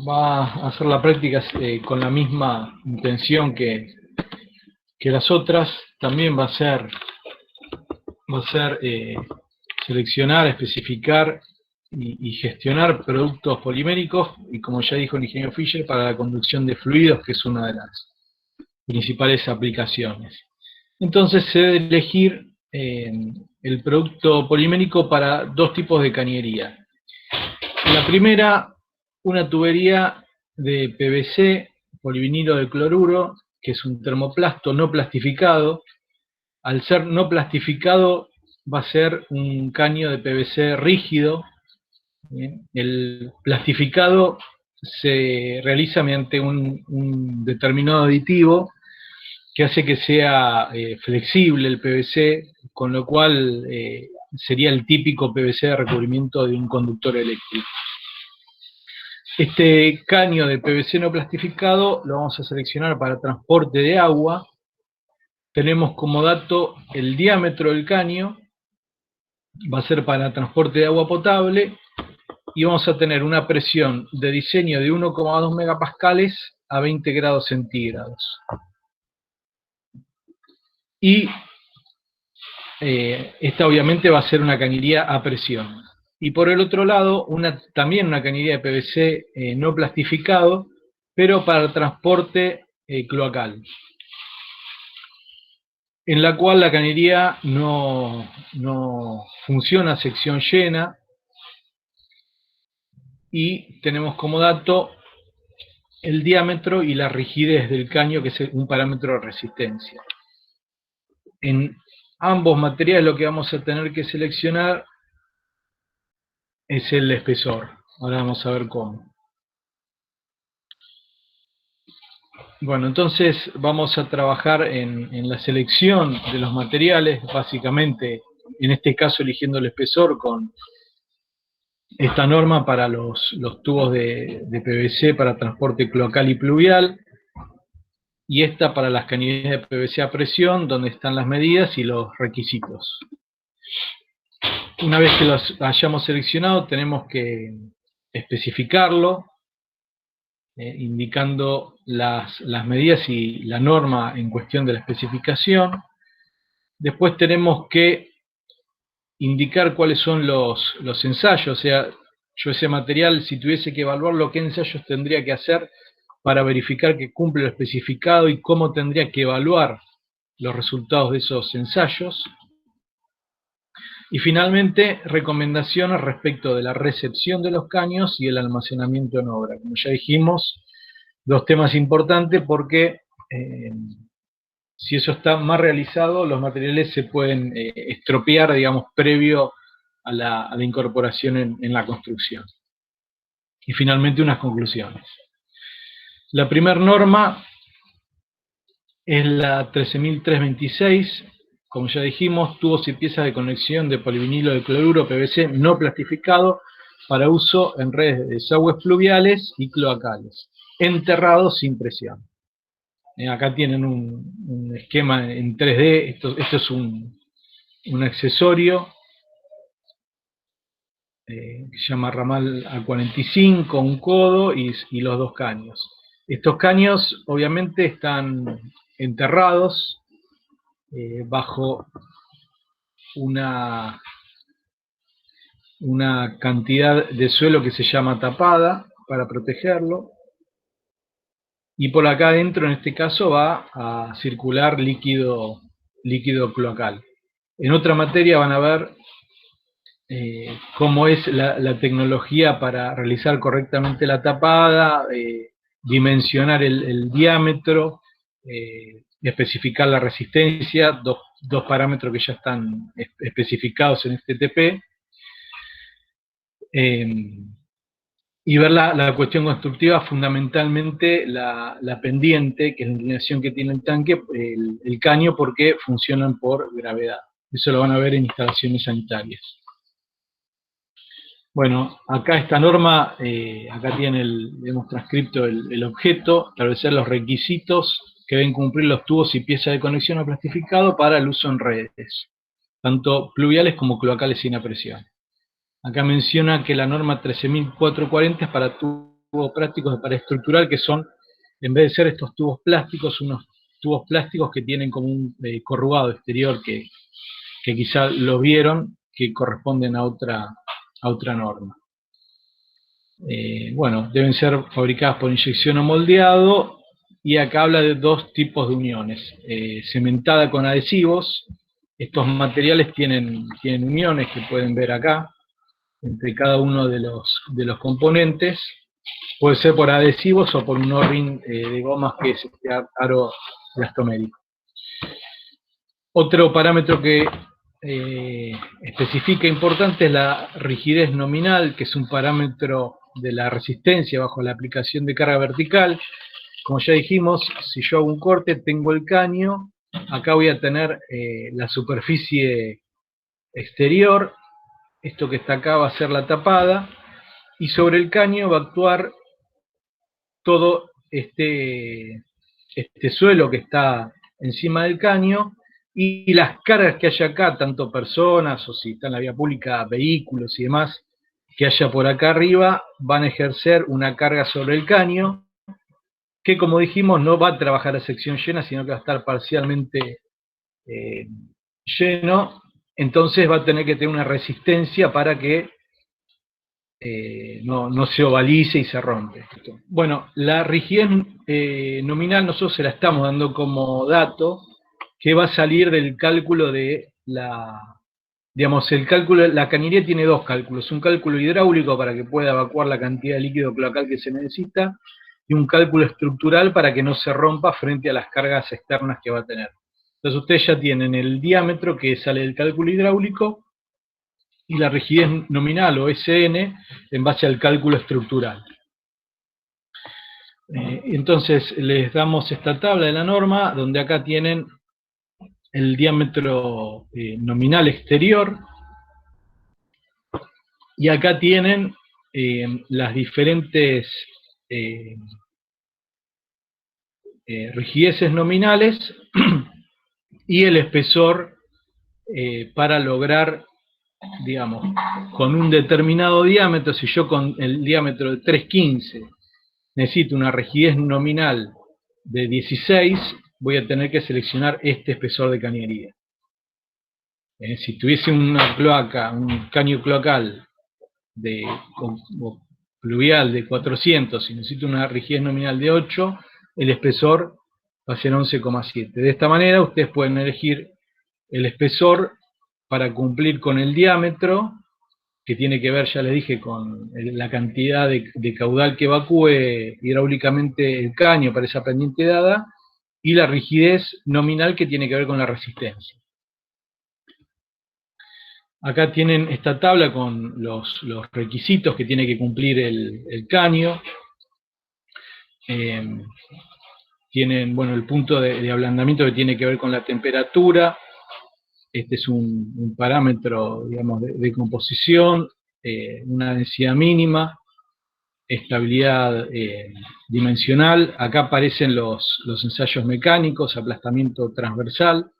va a hacer la práctica con la misma intención que las otras. También va a ser seleccionar, especificar y gestionar productos poliméricos, y como ya dijo el ingeniero Fischer, para la conducción de fluidos, que es una de las principales aplicaciones. Entonces se debe elegir el producto polimérico para dos tipos de cañería. La primera, una tubería de PVC, polivinilo de cloruro, que es un termoplasto no plastificado. Al ser no plastificado, va a ser un caño de PVC rígido. Bien. El plastificado se realiza mediante un determinado aditivo que hace que sea flexible el PVC, con lo cual sería el típico PVC de recubrimiento de un conductor eléctrico. Este caño de PVC no plastificado lo vamos a seleccionar para transporte de agua. Tenemos como dato el diámetro del caño, va a ser para transporte de agua potable, y vamos a tener una presión de diseño de 1,2 megapascales a 20 grados centígrados. Y esta obviamente va a ser una cañería a presión. Y por el otro lado, también una cañería de PVC no plastificado, pero para el transporte cloacal, en la cual la cañería no funciona a sección llena, y tenemos como dato el diámetro y la rigidez del caño, que es un parámetro de resistencia. En ambos materiales lo que vamos a tener que seleccionar es el espesor. Ahora vamos a ver cómo. Bueno, entonces vamos a trabajar en la selección de los materiales, básicamente, en este caso eligiendo el espesor con esta norma para los tubos de PVC para transporte cloacal y pluvial, y esta para las cañerías de PVC a presión, donde están las medidas y los requisitos. Una vez que los hayamos seleccionado, tenemos que especificarlo, indicando las medidas y la norma en cuestión de la especificación. Después tenemos que indicar cuáles son los ensayos, o sea, yo ese material, si tuviese que evaluarlo, qué ensayos tendría que hacer para verificar que cumple lo especificado y cómo tendría que evaluar los resultados de esos ensayos. Y finalmente, recomendaciones respecto de la recepción de los caños y el almacenamiento en obra. Como ya dijimos, dos temas importantes porque si eso está más realizado, los materiales se pueden estropear, digamos, previo a la incorporación en la construcción. Y finalmente, unas conclusiones. La primera norma es la 13326, como ya dijimos, tubos y piezas de conexión de polivinilo de cloruro PVC no plastificado para uso en redes de desagües pluviales y cloacales, enterrados sin presión. Acá tienen un esquema en 3D, esto es un accesorio que se llama ramal A45, un codo y los dos caños. Estos caños obviamente están enterrados bajo una cantidad de suelo que se llama tapada para protegerlo, y por acá adentro en este caso va a circular líquido cloacal. En otra materia van a ver cómo es la tecnología para realizar correctamente la tapada, dimensionar el diámetro, especificar la resistencia, dos parámetros que ya están especificados en este TP, y ver la cuestión constructiva, fundamentalmente la pendiente, que es la inclinación que tiene el tanque, el caño, porque funcionan por gravedad. Eso lo van a ver en instalaciones sanitarias. Bueno, acá esta norma, acá tiene hemos transcrito el objeto, establecer los requisitos que deben cumplir los tubos y piezas de conexión no plastificado para el uso en redes, tanto pluviales como cloacales sin presión. Acá menciona que la norma 13.440 es para tubos tubos plásticos de pared estructural, que son, en vez de ser estos tubos plásticos, unos tubos plásticos que tienen como un corrugado exterior, que quizá lo vieron, que corresponden a otra norma. Bueno, deben ser fabricadas por inyección o moldeado, y acá habla de dos tipos de uniones, cementada con adhesivos. Estos materiales tienen uniones que pueden ver acá, entre cada uno de los componentes. Puede ser por adhesivos o por un O-ring de gomas, que es este aro elastomérico. Otro parámetro que especifica importante es la rigidez nominal, que es un parámetro de la resistencia bajo la aplicación de carga vertical. Como ya dijimos, si yo hago un corte, tengo el caño, acá voy a tener la superficie exterior, esto que está acá va a ser la tapada, y sobre el caño va a actuar todo este suelo que está encima del caño, y las cargas que haya acá, tanto personas o si está en la vía pública, vehículos y demás, que haya por acá arriba, van a ejercer una carga sobre el caño, que como dijimos no va a trabajar a sección llena, sino que va a estar parcialmente lleno. Entonces va a tener que tener una resistencia para que no se ovalice y se rompe. Bueno, la rigidez nominal nosotros se la estamos dando como dato, que va a salir del cálculo de digamos, la cañería tiene dos cálculos: un cálculo hidráulico para que pueda evacuar la cantidad de líquido cloacal que se necesita, y un cálculo estructural para que no se rompa frente a las cargas externas que va a tener. Entonces ustedes ya tienen el diámetro que sale del cálculo hidráulico y la rigidez nominal o SN en base al cálculo estructural. Entonces les damos esta tabla de la norma, donde acá tienen el diámetro nominal exterior, y acá tienen las diferentes rigideces nominales y el espesor para lograr, digamos, con un determinado diámetro. Si yo con el diámetro de 3,15 necesito una rigidez nominal de 16, voy a tener que seleccionar este espesor de cañería. Si tuviese una cloaca, un caño cloacal pluvial de 400 y necesito una rigidez nominal de 8, el espesor va a ser 11,7. De esta manera ustedes pueden elegir el espesor para cumplir con el diámetro, que tiene que ver, ya les dije, con la cantidad de caudal que evacúe hidráulicamente el caño para esa pendiente dada, y la rigidez nominal, que tiene que ver con la resistencia. Acá tienen esta tabla con los requisitos que tiene que cumplir el caño. Tienen, bueno, el punto de ablandamiento, que tiene que ver con la temperatura. Este es un parámetro, digamos, de composición, una densidad mínima, estabilidad dimensional. Acá aparecen los ensayos mecánicos, aplastamiento transversal,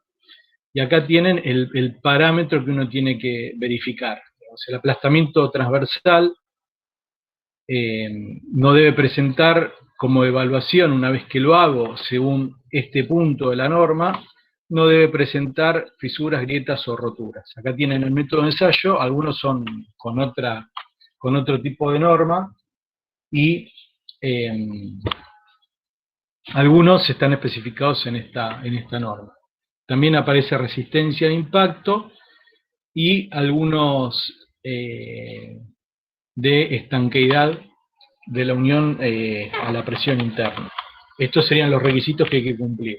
y acá tienen el parámetro que uno tiene que verificar. O sea, el aplastamiento transversal no debe presentar como evaluación, una vez que lo hago según este punto de la norma, no debe presentar fisuras, grietas o roturas. Acá tienen el método de ensayo, algunos son con otro tipo de norma, y algunos están especificados en esta norma. También aparece resistencia de impacto y algunos de estanqueidad de la unión a la presión interna. Estos serían los requisitos que hay que cumplir.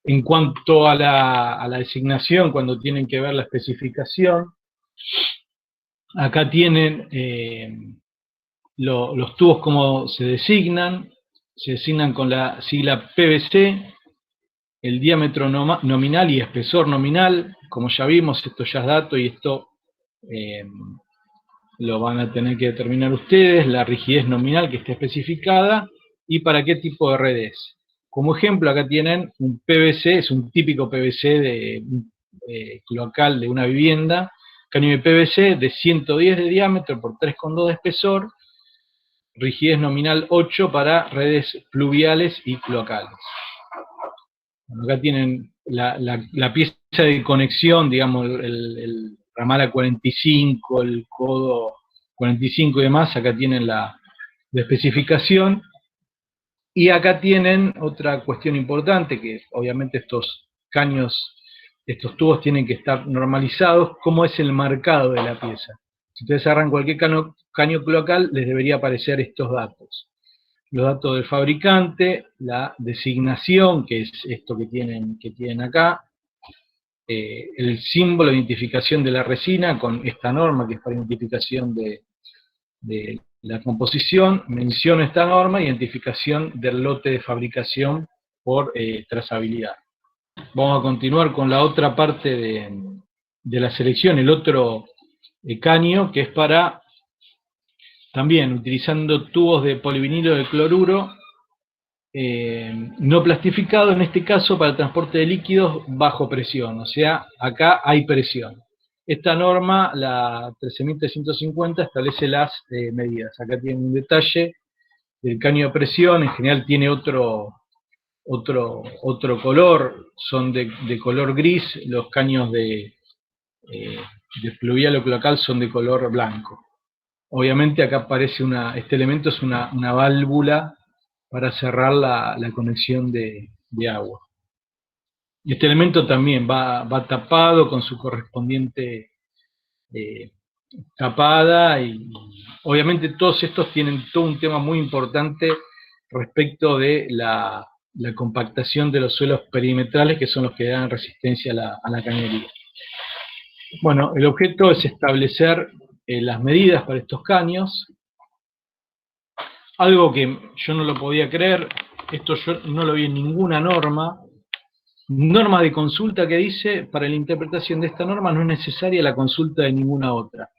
En cuanto a la designación, cuando tienen que ver la especificación, acá tienen los tubos como se designan con la sigla PVC, el diámetro nominal y espesor nominal. Como ya vimos, esto ya es dato y esto lo van a tener que determinar ustedes, la rigidez nominal que esté especificada y para qué tipo de red es. Como ejemplo, acá tienen un PVC, es un típico PVC de cloacal de una vivienda, caño de PVC de 110 de diámetro por 3,2 de espesor, rigidez nominal 8 para redes pluviales y cloacales. Bueno, acá tienen la pieza de conexión, digamos, el ramal A45, el codo 45 y demás, acá tienen la especificación. Y acá tienen otra cuestión importante, que obviamente estos caños, estos tubos tienen que estar normalizados, cómo es el marcado de la pieza. Si ustedes agarran cualquier caño cloacal, les debería aparecer estos datos. Los datos del fabricante, la designación, que es esto que tienen acá, el símbolo de identificación de la resina con esta norma, que es para identificación de la composición, menciono esta norma, identificación del lote de fabricación por trazabilidad. Vamos a continuar con la otra parte de la selección, el otro caño, que es para, también utilizando tubos de polivinilo de cloruro, no plastificado, en este caso para el transporte de líquidos bajo presión, o sea, acá hay presión. Esta norma, la 13.350, establece las medidas. Acá tiene un detalle del caño de presión, en general tiene otro color, son de color gris, los caños de fluvial o cloacal son de color blanco. Obviamente acá aparece este elemento es una válvula para cerrar la conexión de agua. Y este elemento también va tapado con su correspondiente tapada, y obviamente todos estos tienen todo un tema muy importante respecto de la compactación de los suelos perimetrales, que son los que dan resistencia a la cañería. Bueno, el objeto es establecer las medidas para estos caños. Algo que yo no lo podía creer, esto yo no lo vi en ninguna norma de consulta que dice, para la interpretación de esta norma no es necesaria la consulta de ninguna otra.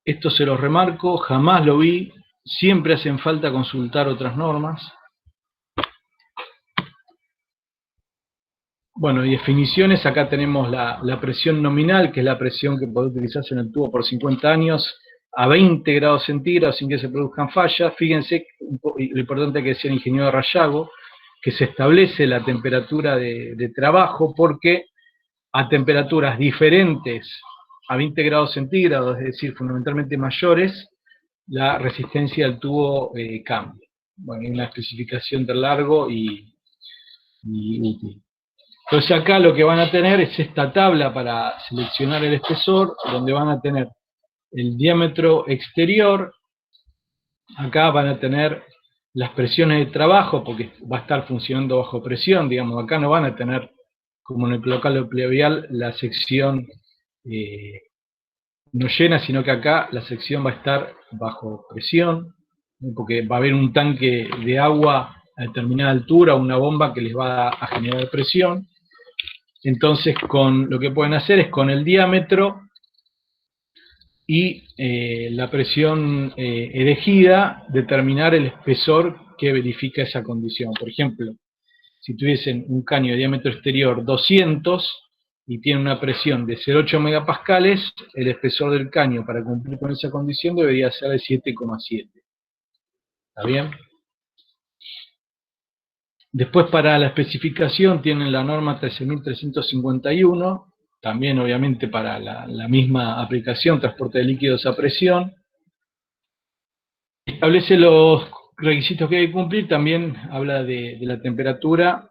Esto se lo remarco, jamás lo vi, siempre hacen falta consultar otras normas. Bueno, y definiciones, acá tenemos la presión nominal, que es la presión que puede utilizarse en el tubo por 50 años, a 20 grados centígrados sin que se produzcan fallas. Fíjense, lo importante que decía el ingeniero Rayago, que se establece la temperatura de trabajo, porque a temperaturas diferentes a 20 grados centígrados, es decir, fundamentalmente mayores, la resistencia del tubo cambia. Bueno, hay una especificación del largo y útil. Entonces acá lo que van a tener es esta tabla para seleccionar el espesor, donde van a tener el diámetro exterior, acá van a tener las presiones de trabajo, porque va a estar funcionando bajo presión, digamos, acá no van a tener, como en el cloacal o plevial, la sección no llena, sino que acá la sección va a estar bajo presión, porque va a haber un tanque de agua a determinada altura, una bomba que les va a generar presión. Entonces, lo que pueden hacer es con el diámetro y la presión elegida, determinar el espesor que verifica esa condición. Por ejemplo, si tuviesen un caño de diámetro exterior 200 y tiene una presión de 0,8 megapascales, el espesor del caño para cumplir con esa condición debería ser de 7,7. ¿Está bien? Después, para la especificación tienen la norma 13.351, también obviamente para la misma aplicación, transporte de líquidos a presión. Establece los requisitos que hay que cumplir, también habla de la temperatura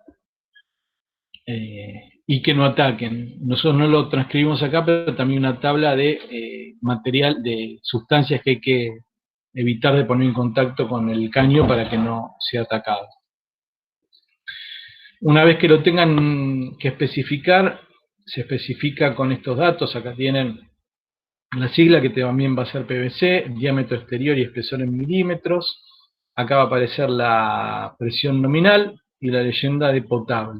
y que no ataquen. Nosotros no lo transcribimos acá, pero también una tabla de material, de sustancias que hay que evitar de poner en contacto con el caño para que no sea atacado. Una vez que lo tengan que especificar, se especifica con estos datos. Acá tienen la sigla, que también va a ser PVC, diámetro exterior y espesor en milímetros. Acá va a aparecer la presión nominal y la leyenda de potable.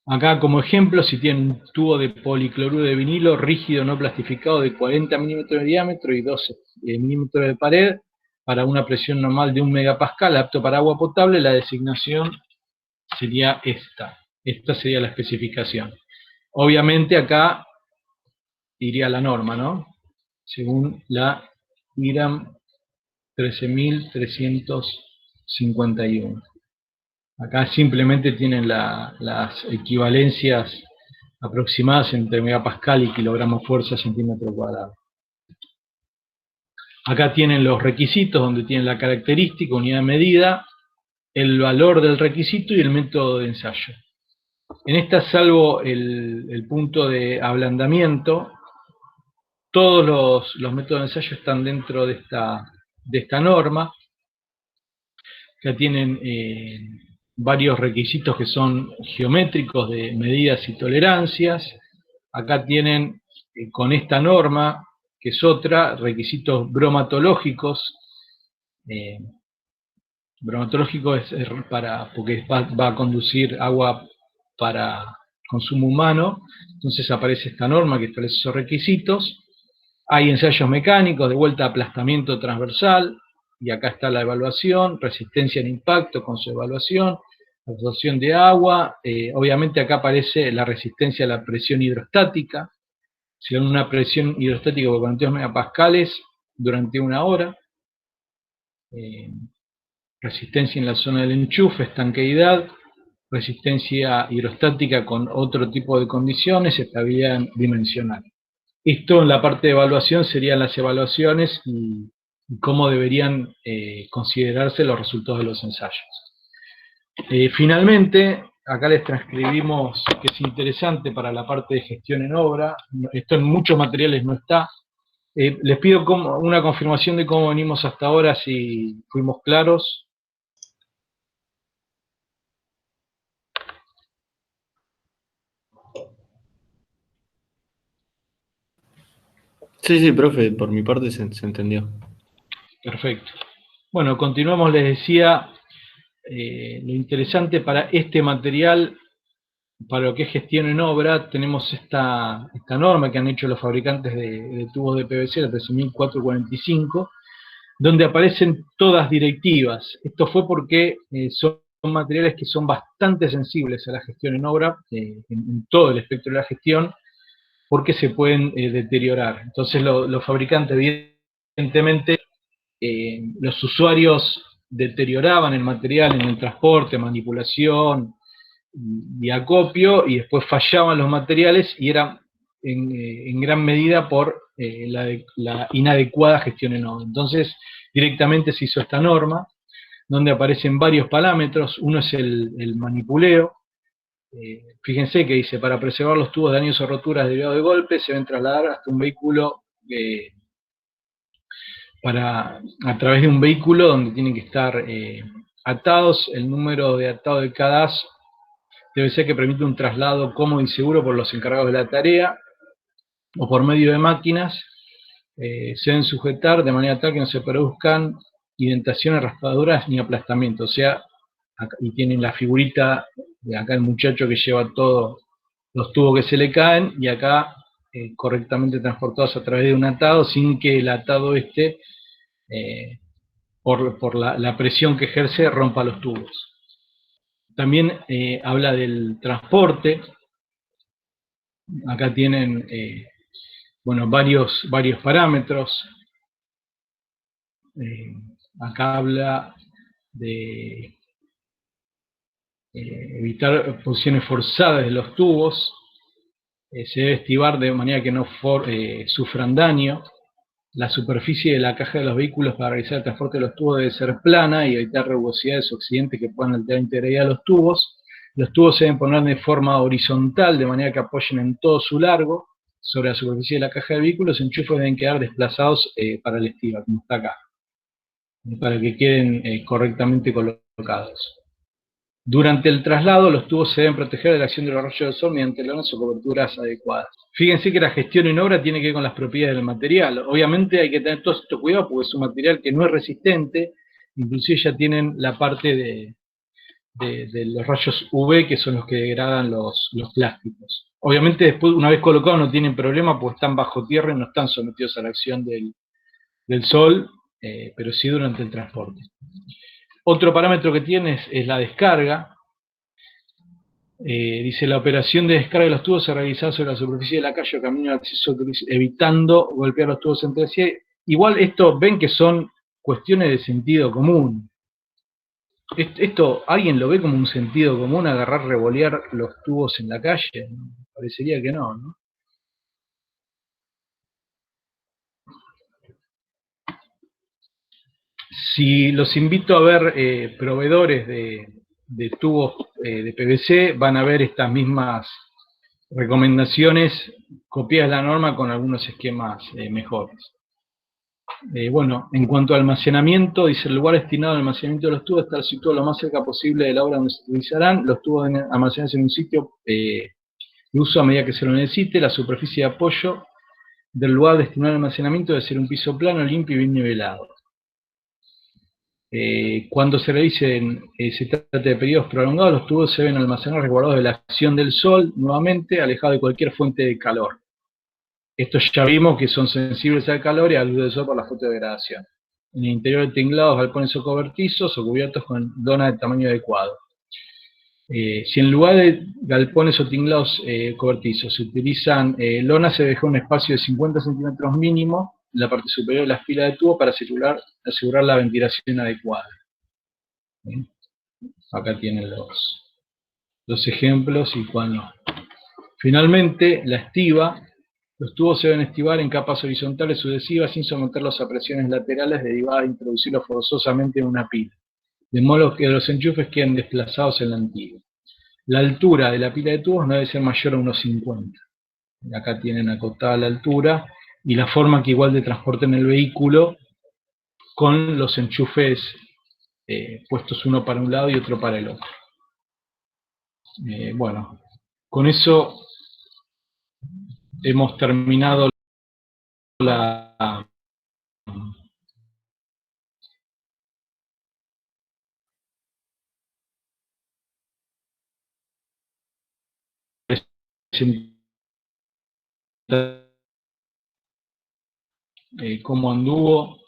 Acá como ejemplo, si tienen un tubo de policloruro de vinilo rígido no plastificado de 40 milímetros de diámetro y 12 milímetros de pared, para una presión normal de 1 megapascal, apto para agua potable, la designación sería esta. Esta sería la especificación. Obviamente acá iría la norma, ¿no? según la IRAM 13.351. Acá simplemente tienen las equivalencias aproximadas entre megapascal y kilogramo fuerza centímetro cuadrado. Acá tienen los requisitos, donde tienen la característica, unidad de medida, el valor del requisito y el método de ensayo. En esta, salvo el punto de ablandamiento, todos los métodos de ensayo están dentro de esta norma. Ya tienen varios requisitos que son geométricos de medidas y tolerancias. Acá tienen, con esta norma, que es otra, requisitos bromatológicos. Bromatológico es porque va a conducir agua para consumo humano. Entonces aparece esta norma que establece esos requisitos. Hay ensayos mecánicos, de vuelta aplastamiento transversal, y acá está la evaluación, resistencia al impacto con su evaluación, absorción de agua, obviamente acá aparece la resistencia a la presión hidrostática, si dan una presión hidrostática por 42 megapascales durante 1 hora, resistencia en la zona del enchufe, estanqueidad, resistencia hidrostática con otro tipo de condiciones, estabilidad dimensional. Esto en la parte de evaluación serían las evaluaciones y cómo deberían considerarse los resultados de los ensayos. Finalmente, acá les transcribimos, que es interesante para la parte de gestión en obra, esto en muchos materiales no está. Les pido una confirmación de cómo venimos hasta ahora, si fuimos claros. Sí, sí, profe, por mi parte se entendió. Perfecto. Bueno, continuamos, les decía, lo interesante para este material, para lo que es gestión en obra, tenemos esta norma que han hecho los fabricantes de tubos de PVC, la 13.445, donde aparecen todas directivas. Esto fue porque son materiales que son bastante sensibles a la gestión en obra, en todo el espectro de la gestión, porque se pueden deteriorar. Entonces los fabricantes, evidentemente, los usuarios deterioraban el material en el transporte, manipulación y acopio, y después fallaban los materiales, y era en gran medida por la inadecuada gestión en obra. Entonces, directamente se hizo esta norma, donde aparecen varios parámetros. Uno es el manipuleo. Fíjense que dice: para preservar los tubos de daños o roturas derivados de golpes, se deben trasladar hasta un vehículo, a través de un vehículo donde tienen que estar atados. El número de atado de cada as debe ser que permite un traslado cómodo y seguro por los encargados de la tarea, o por medio de máquinas. Se deben sujetar de manera tal que no se produzcan indentaciones, raspaduras ni aplastamiento. O sea, y tienen la figurita de acá el muchacho que lleva todos los tubos que se le caen, y acá correctamente transportados a través de un atado, sin que el atado por la presión que ejerce, rompa los tubos. También habla del transporte. Acá tienen varios parámetros. Acá habla de evitar posiciones forzadas de los tubos. Se debe estivar de manera que no sufran daño. La superficie de la caja de los vehículos para realizar el transporte de los tubos debe ser plana y evitar rugosidades o accidentes que puedan alterar la integridad de los tubos. Los tubos se deben poner de forma horizontal, de manera que apoyen en todo su largo sobre la superficie de la caja de vehículos. Los enchufes deben quedar desplazados para el estiba, como está acá, para que queden correctamente colocados. Durante el traslado, los tubos se deben proteger de la acción de los rayos del sol mediante lonas o coberturas adecuadas. Fíjense que la gestión en obra tiene que ver con las propiedades del material. Obviamente hay que tener todos estos cuidados porque es un material que no es resistente, inclusive ya tienen la parte de los rayos UV, que son los que degradan los plásticos. Obviamente después, una vez colocados, no tienen problema porque están bajo tierra y no están sometidos a la acción del sol, pero sí durante el transporte. Otro parámetro que tiene es la descarga. Dice, la operación de descarga de los tubos se realiza sobre la superficie de la calle o camino de acceso, evitando golpear los tubos entre sí. Igual esto, ven que son cuestiones de sentido común. Esto, ¿alguien lo ve como un sentido común agarrar, revolear los tubos en la calle? Parecería que no, ¿no? Si los invito a ver proveedores de tubos de PVC, van a ver estas mismas recomendaciones copiadas de la norma con algunos esquemas mejores. Bueno, en cuanto al almacenamiento, dice el lugar destinado al almacenamiento de los tubos está situado lo más cerca posible de la obra donde se utilizarán. Los tubos deben almacenarse en un sitio de uso a medida que se lo necesite. La superficie de apoyo del lugar destinado al almacenamiento debe ser un piso plano, limpio y bien nivelado. Cuando se realicen, se trata de periodos prolongados, los tubos se deben almacenar resguardados de la acción del sol, nuevamente alejados de cualquier fuente de calor. Estos ya vimos que son sensibles al calor y al luz del sol por la fotodegradación. En el interior de tinglados, galpones o cobertizos o cubiertos con lona de tamaño adecuado. Si en lugar de galpones o tinglados cobertizos se utilizan lonas, se deja un espacio de 50 centímetros mínimo en la parte superior de las pilas de tubo para asegurar la ventilación adecuada. Acá tienen los ejemplos y cuál no. Finalmente, la estiva. Los tubos se deben estivar en capas horizontales sucesivas sin someterlos a presiones laterales derivadas de introducirlos forzosamente en una pila, de modo que los enchufes queden desplazados en la antigua. La altura de la pila de tubos no debe ser mayor a unos 50. Acá tienen acotada la altura y la forma que igual de transporten el vehículo con los enchufes puestos uno para un lado y otro para el otro. Bueno, con eso hemos terminado la presentación. Cómo anduvo.